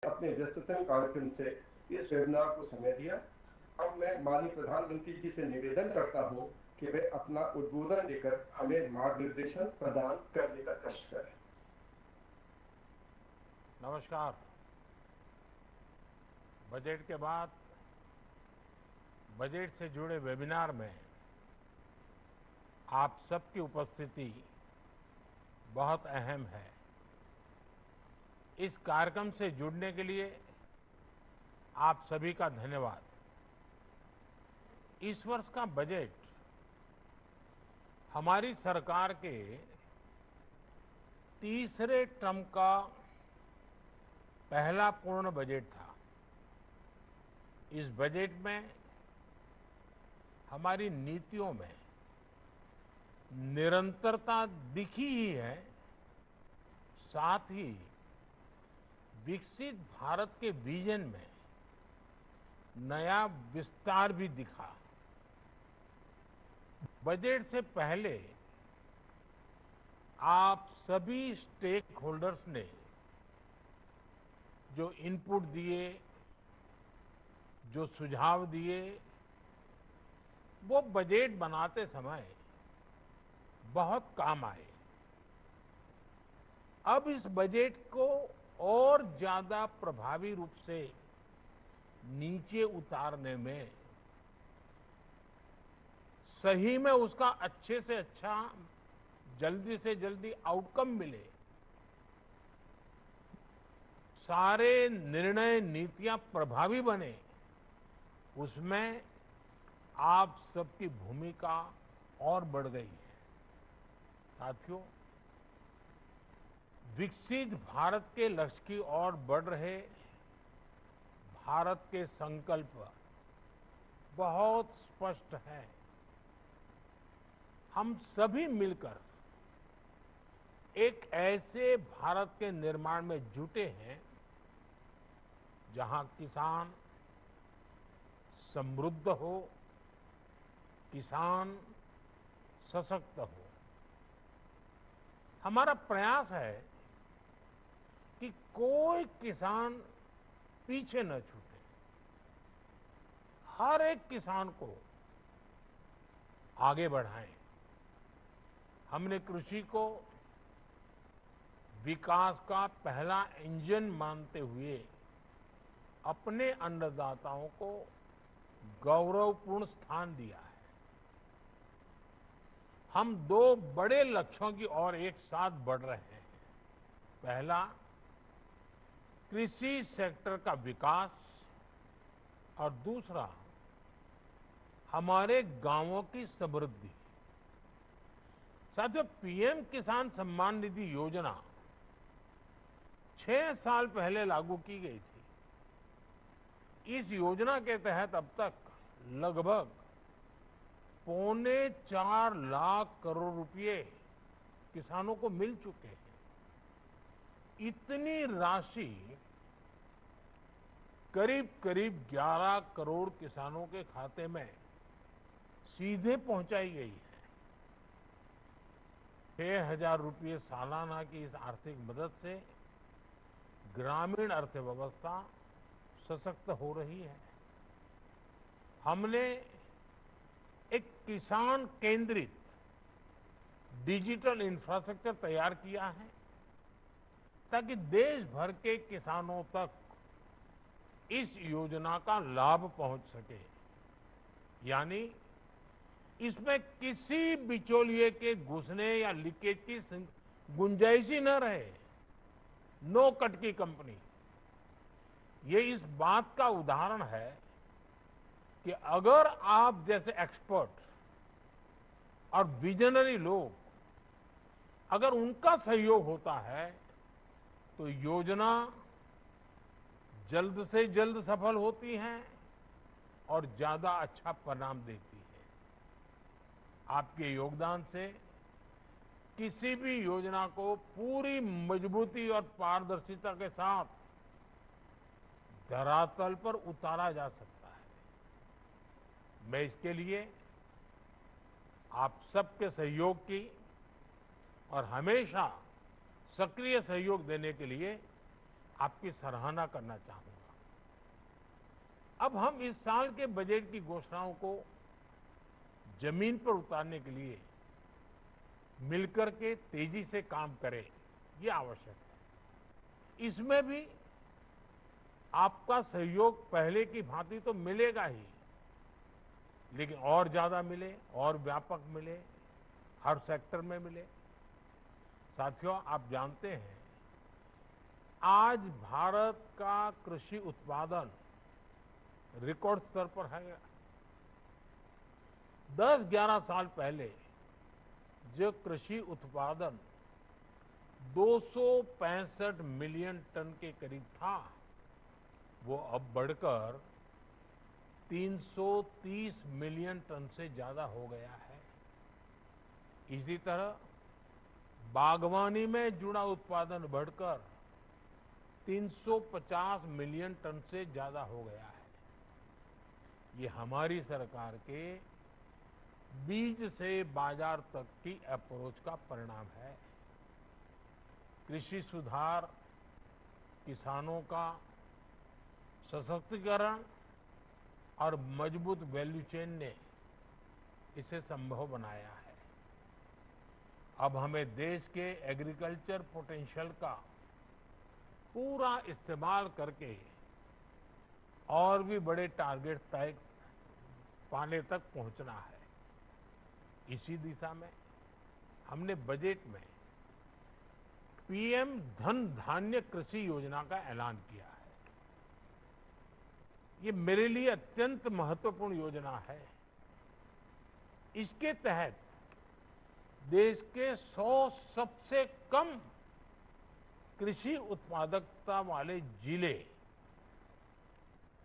अपने व्यस्ततम कार्यक्रम से इस वेबिनार को समय दिया। अब मैं माननीय प्रधानमंत्री जी से निवेदन करता हूं कि वे अपना उद्बोधन देकर हमें मार्गदर्शन प्रदान करने का कष्ट करें। नमस्कार। बजट के बाद बजट से जुड़े वेबिनार में आप सबकी उपस्थिति बहुत अहम है। इस कार्यक्रम से जुड़ने के लिए आप सभी का धन्यवाद। इस वर्ष का बजट हमारी सरकार के तीसरे टर्म का पहला पूर्ण बजट था। इस बजट में हमारी नीतियों में निरंतरता दिखी ही है, साथ ही विकसित भारत के विजन में नया विस्तार भी दिखा। बजट से पहले आप सभी स्टेक होल्डर्स ने जो इनपुट दिए, जो सुझाव दिए, वो बजट बनाते समय बहुत काम आए। अब इस बजट को और ज्यादा प्रभावी रूप से नीचे उतारने में, सही में उसका अच्छे से अच्छा, जल्दी से जल्दी आउटकम मिले, सारे निर्णय नीतियां प्रभावी बने, उसमें आप सबकी भूमिका और बढ़ गई है। साथियों, विकसित भारत के लक्ष्य की ओर बढ़ रहे भारत के संकल्प बहुत स्पष्ट है। हम सभी मिलकर एक ऐसे भारत के निर्माण में जुटे हैं जहां किसान समृद्ध हो, किसान सशक्त हो। हमारा प्रयास है कि कोई किसान पीछे न छूटे। हर एक किसान को आगे बढ़ाएं। हमने कृषि को विकास का पहला इंजन मानते हुए अपने अन्नदाताओं को गौरवपूर्ण स्थान दिया है। हम दो बड़े लक्ष्यों की ओर एक साथ बढ़ रहे हैं। पहला, कृषि सेक्टर का विकास, और दूसरा, हमारे गांवों की समृद्धि। साथियों, पीएम किसान सम्मान निधि योजना 6 साल पहले लागू की गई थी। इस योजना के तहत अब तक लगभग 4.25 लाख करोड़ रुपए किसानों को मिल चुके हैं। इतनी राशि करीब करीब 11 करोड़ किसानों के खाते में सीधे पहुंचाई गई है। 6,000 रुपये सालाना की इस आर्थिक मदद से ग्रामीण अर्थव्यवस्था सशक्त हो रही है। हमने एक किसान केंद्रित डिजिटल इंफ्रास्ट्रक्चर तैयार किया है ताकि देश भर के किसानों तक इस योजना का लाभ पहुंच सके। यानी इसमें किसी बिचौलिए के घुसने या लीकेज की गुंजाइश ही न रहे। नो कट की कंपनी। ये इस बात का उदाहरण है कि अगर आप जैसे एक्सपर्ट और विजनरी लोग, अगर उनका सहयोग होता है तो योजना जल्द से जल्द सफल होती है और ज्यादा अच्छा परिणाम देती है। आपके योगदान से किसी भी योजना को पूरी मजबूती और पारदर्शिता के साथ धरातल पर उतारा जा सकता है। मैं इसके लिए आप सबके सहयोग की और हमेशा सक्रिय सहयोग देने के लिए आपकी सराहना करना चाहूंगा। अब हम इस साल के बजट की घोषणाओं को जमीन पर उतारने के लिए मिलकर के तेजी से काम करें, ये आवश्यक है। इसमें भी आपका सहयोग पहले की भांति तो मिलेगा ही, लेकिन और ज्यादा मिले, और व्यापक मिले, हर सेक्टर में मिले। साथियों, आप जानते हैं आज भारत का कृषि उत्पादन रिकॉर्ड स्तर पर है। 10-11 साल पहले जो कृषि उत्पादन 265 मिलियन टन के करीब था, वो अब बढ़कर 330 मिलियन टन से ज्यादा हो गया है। इसी तरह बागवानी में जुड़ा उत्पादन बढ़कर 350 मिलियन टन से ज्यादा हो गया है। ये हमारी सरकार के बीज से बाजार तक की अप्रोच का परिणाम है। कृषि सुधार, किसानों का सशक्तिकरण और मजबूत वैल्यू चेन ने इसे संभव बनाया है। अब हमें देश के एग्रीकल्चर पोटेंशियल का पूरा इस्तेमाल करके और भी बड़े टारगेट तय पाने तक पहुंचना है। इसी दिशा में हमने बजट में पीएम धन धान्य कृषि योजना का ऐलान किया है। ये मेरे लिए अत्यंत महत्वपूर्ण योजना है। इसके तहत देश के 100 सबसे कम कृषि उत्पादकता वाले जिले,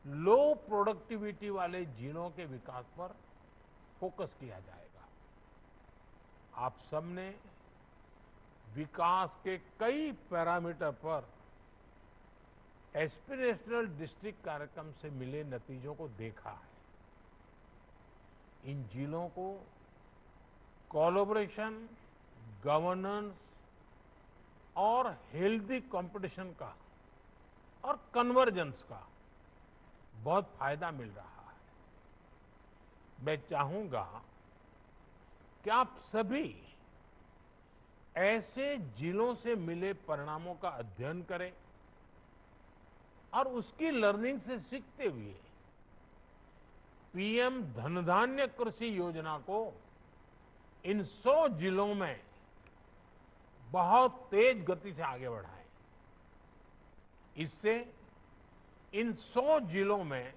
लो प्रोडक्टिविटी वाले जिलों के विकास पर फोकस किया जाएगा। आप सबने विकास के कई पैरामीटर पर एस्पिरेशनल डिस्ट्रिक्ट कार्यक्रम से मिले नतीजों को देखा है। इन जिलों को कोलैबोरेशन, गवर्नेंस और हेल्दी कंपटीशन का और कन्वर्जेंस का बहुत फायदा मिल रहा है। मैं चाहूंगा कि आप सभी ऐसे जिलों से मिले परिणामों का अध्ययन करें और उसकी लर्निंग से सीखते हुए पीएम धनधान्य कृषि योजना को इन 100 जिलों में बहुत तेज गति से आगे बढ़ाएं। इससे इन 100 जिलों में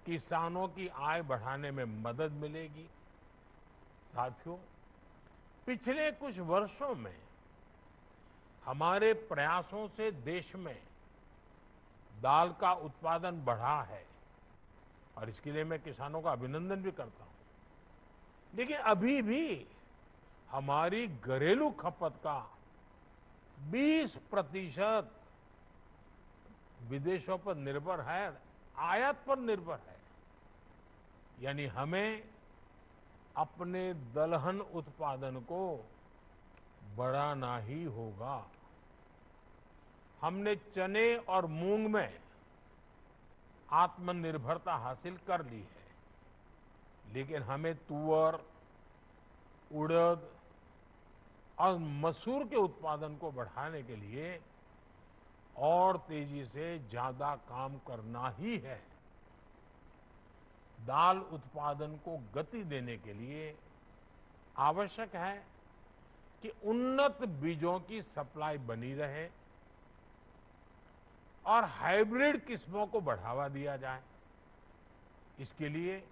किसानों की आय बढ़ाने में मदद मिलेगी। साथियों, पिछले कुछ वर्षों में हमारे प्रयासों से देश में दाल का उत्पादन बढ़ा है और इसके लिए मैं किसानों का अभिनंदन भी करता हूं। लेकिन अभी भी हमारी घरेलू खपत का 20% विदेशों पर निर्भर है, आयात पर निर्भर है। यानी हमें अपने दलहन उत्पादन को बढ़ाना ही होगा। हमने चने और मूंग में आत्मनिर्भरता हासिल कर ली है, लेकिन हमें तुअर, उड़द और मसूर के उत्पादन को बढ़ाने के लिए और तेजी से ज्यादा काम करना ही है। दाल उत्पादन को गति देने के लिए आवश्यक है कि उन्नत बीजों की सप्लाई बनी रहे और हाइब्रिड किस्मों को बढ़ावा दिया जाए। इसके लिए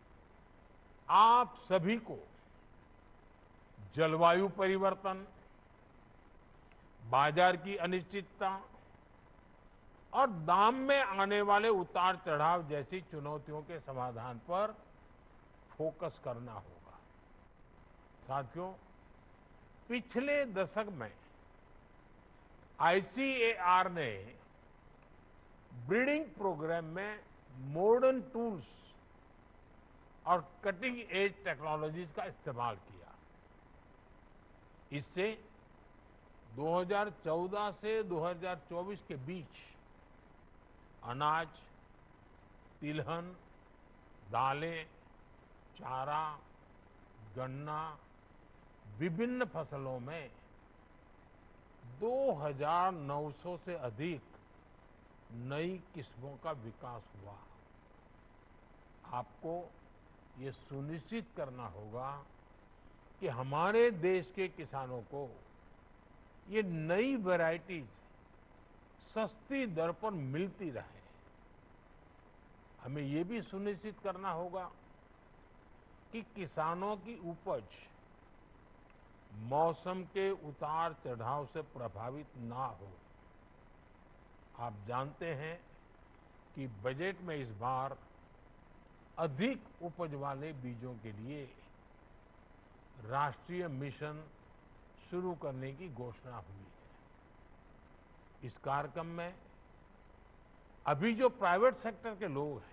आप सभी को जलवायु परिवर्तन, बाजार की अनिश्चितता और दाम में आने वाले उतार चढ़ाव जैसी चुनौतियों के समाधान पर फोकस करना होगा। साथियों, पिछले दशक में आईसीएआर ने ब्रीडिंग प्रोग्राम में मॉडर्न टूल्स और कटिंग एज टेक्नोलॉजीज का इस्तेमाल किया। इससे 2014 से 2024 के बीच अनाज, तिलहन, दालें, चारा, गन्ना, विभिन्न फसलों में 2,900 से अधिक नई किस्मों का विकास हुआ। आपको ये सुनिश्चित करना होगा कि हमारे देश के किसानों को ये नई वैरायटीज सस्ती दर पर मिलती रहे। हमें ये भी सुनिश्चित करना होगा कि किसानों की उपज मौसम के उतार चढ़ाव से प्रभावित ना हो। आप जानते हैं कि बजट में इस बार अधिक उपज वाले बीजों के लिए राष्ट्रीय मिशन शुरू करने की घोषणा हुई है। इस कार्यक्रम में अभी जो प्राइवेट सेक्टर के लोग हैं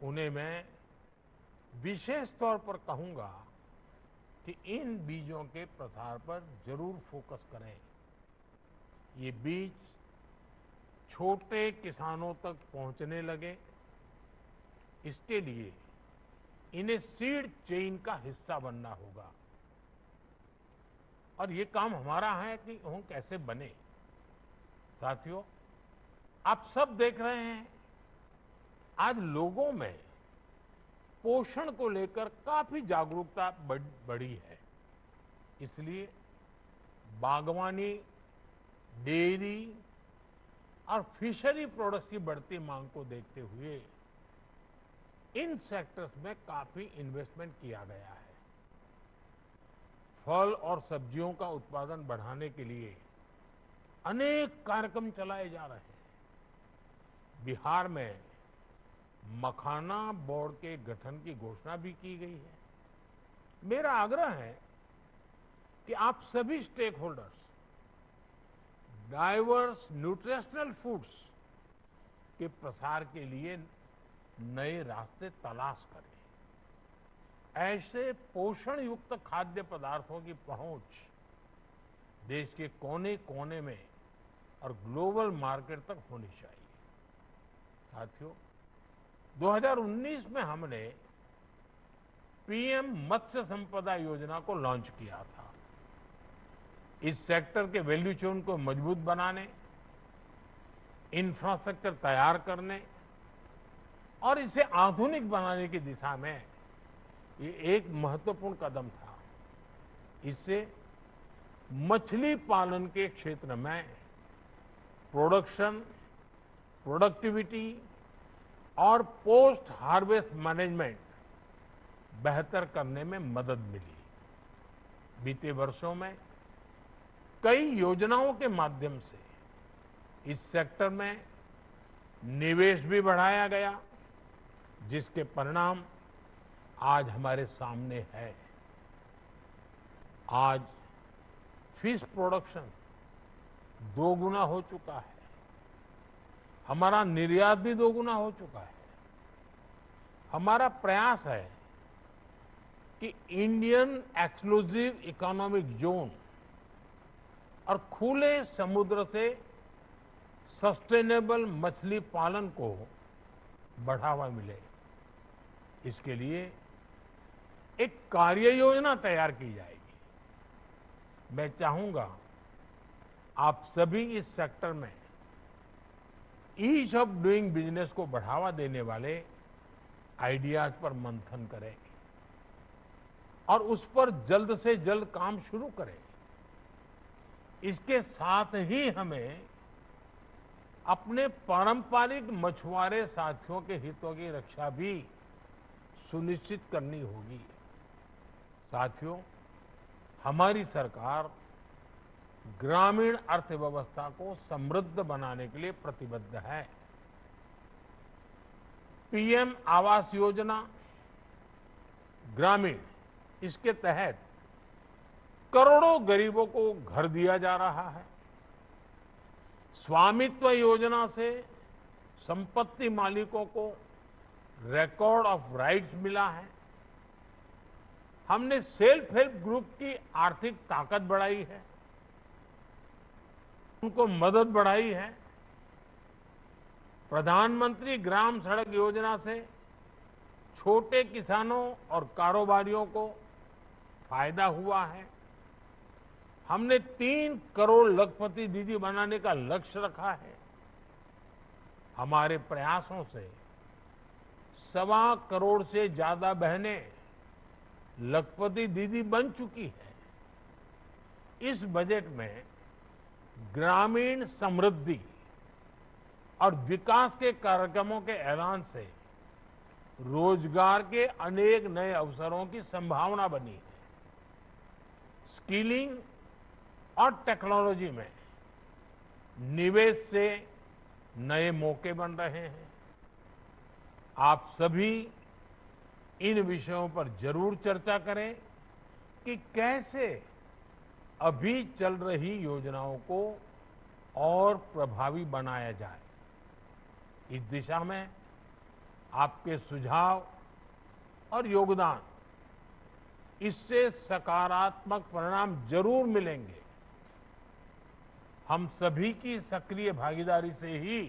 उन्हें मैं विशेष तौर पर कहूंगा कि इन बीजों के प्रसार पर जरूर फोकस करें। ये बीज छोटे किसानों तक पहुंचने लगे, इसके लिए इन्हें सीड चेन का हिस्सा बनना होगा। और ये काम हमारा है कि हम कैसे बने। साथियों, आप सब देख रहे हैं आज लोगों में पोषण को लेकर काफी जागरूकता बढ़ी है। इसलिए बागवानी, डेयरी और फिशरी प्रोडक्ट्स की बढ़ती मांग को देखते हुए इन सेक्टर्स में काफी इन्वेस्टमेंट किया गया है। फल और सब्जियों का उत्पादन बढ़ाने के लिए अनेक कार्यक्रम चलाए जा रहे हैं। बिहार में मखाना बोर्ड के गठन की घोषणा भी की गई है। मेरा आग्रह है कि आप सभी stake holders diverse nutritional foods के प्रसार के लिए नए रास्ते तलाश करें। ऐसे पोषण युक्त खाद्य पदार्थों की पहुंच देश के कोने कोने में और ग्लोबल मार्केट तक होनी चाहिए। साथियों, 2019 में हमने पीएम मत्स्य संपदा योजना को लॉन्च किया था। इस सेक्टर के वैल्यू चेन को मजबूत बनाने, इंफ्रास्ट्रक्चर तैयार करने और इसे आधुनिक बनाने की दिशा में ये एक महत्वपूर्ण कदम था। इससे मछली पालन के क्षेत्र में प्रोडक्शन, प्रोडक्टिविटी और पोस्ट हार्वेस्ट मैनेजमेंट बेहतर करने में मदद मिली। बीते वर्षों में कई योजनाओं के माध्यम से इस सेक्टर में निवेश भी बढ़ाया गया, जिसके परिणाम आज हमारे सामने है। आज फिश प्रोडक्शन 2 गुना हो चुका है। हमारा निर्यात भी 2 गुना हो चुका है। हमारा प्रयास है कि इंडियन एक्सक्लूसिव इकोनॉमिक जोन और खुले समुद्र से सस्टेनेबल मछली पालन को बढ़ावा मिले। इसके लिए एक कार्य योजना तैयार की जाएगी। मैं चाहूंगा आप सभी इस सेक्टर में ईज ऑफ डूइंग बिजनेस को बढ़ावा देने वाले आइडियाज पर मंथन करें और उस पर जल्द से जल्द काम शुरू करें। इसके साथ ही हमें अपने पारंपरिक मछुआरे साथियों के हितों की रक्षा भी सुनिश्चित करनी होगी। साथियों, हमारी सरकार ग्रामीण अर्थव्यवस्था को समृद्ध बनाने के लिए प्रतिबद्ध है। पीएम आवास योजना ग्रामीण, इसके तहत करोड़ों गरीबों को घर दिया जा रहा है। स्वामित्व योजना से संपत्ति मालिकों को रिकॉर्ड ऑफ राइट्स मिला है। हमने सेल्फ हेल्प ग्रुप की आर्थिक ताकत बढ़ाई है, उनको मदद बढ़ाई है। प्रधानमंत्री ग्राम सड़क योजना से छोटे किसानों और कारोबारियों को फायदा हुआ है। हमने 3 करोड़ लखपति दीदी बनाने का लक्ष्य रखा है। हमारे प्रयासों से 1.25 करोड़ से ज्यादा बहनें लखपति दीदी बन चुकी है। इस बजट में ग्रामीण समृद्धि और विकास के कार्यक्रमों के ऐलान से रोजगार के अनेक नए अवसरों की संभावना बनी है। स्किलिंग और टेक्नोलॉजी में निवेश से नए मौके बन रहे हैं। आप सभी इन विषयों पर जरूर चर्चा करें कि कैसे अभी चल रही योजनाओं को और प्रभावी बनाया जाए। इस दिशा में आपके सुझाव और योगदान, इससे सकारात्मक परिणाम जरूर मिलेंगे। हम सभी की सक्रिय भागीदारी से ही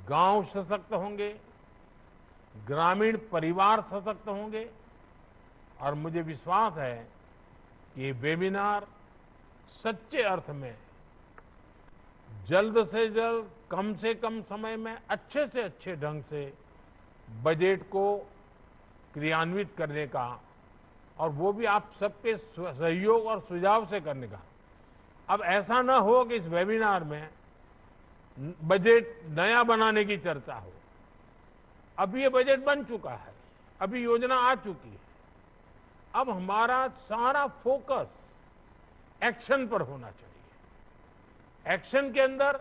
गांव सशक्त होंगे, ग्रामीण परिवार सशक्त होंगे और मुझे विश्वास है कि ये वेबिनार सच्चे अर्थ में जल्द से जल्द, कम से कम समय में अच्छे से अच्छे ढंग से बजट को क्रियान्वित करने का, और वो भी आप सबके सहयोग और सुझाव से करने का। अब ऐसा ना हो कि इस वेबिनार में बजट नया बनाने की चर्चा हो। अभी ये बजट बन चुका है, अभी योजना आ चुकी है। अब हमारा सारा फोकस एक्शन पर होना चाहिए। एक्शन के अंदर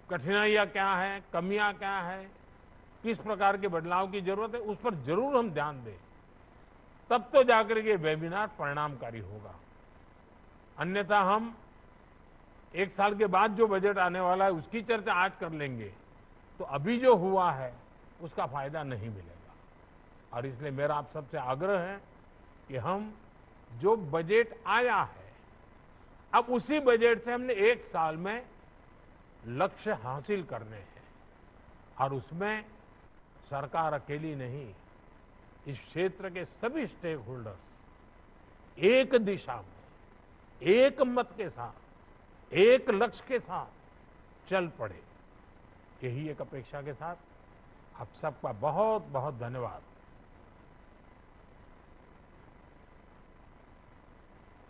कठिनाइयां क्या है, कमियां क्या है, किस प्रकार के बदलाव की जरूरत है, उस पर जरूर हम ध्यान दें। तब तो जाकर के वेबिनार परिणामकारी होगा। अन्यथा हम 1 साल के बाद जो बजट आने वाला है उसकी चर्चा आज कर लेंगे तो अभी जो हुआ है उसका फायदा नहीं मिलेगा। और इसलिए मेरा आप सबसे आग्रह है कि हम जो बजट आया है, अब उसी बजट से हमने 1 साल में लक्ष्य हासिल करने हैं। और उसमें सरकार अकेली नहीं, इस क्षेत्र के सभी स्टेक होल्डर्स एक दिशा में, एक मत के साथ, एक लक्ष्य के साथ चल पड़े। यही एक अपेक्षा के साथ आप सबका बहुत बहुत धन्यवाद।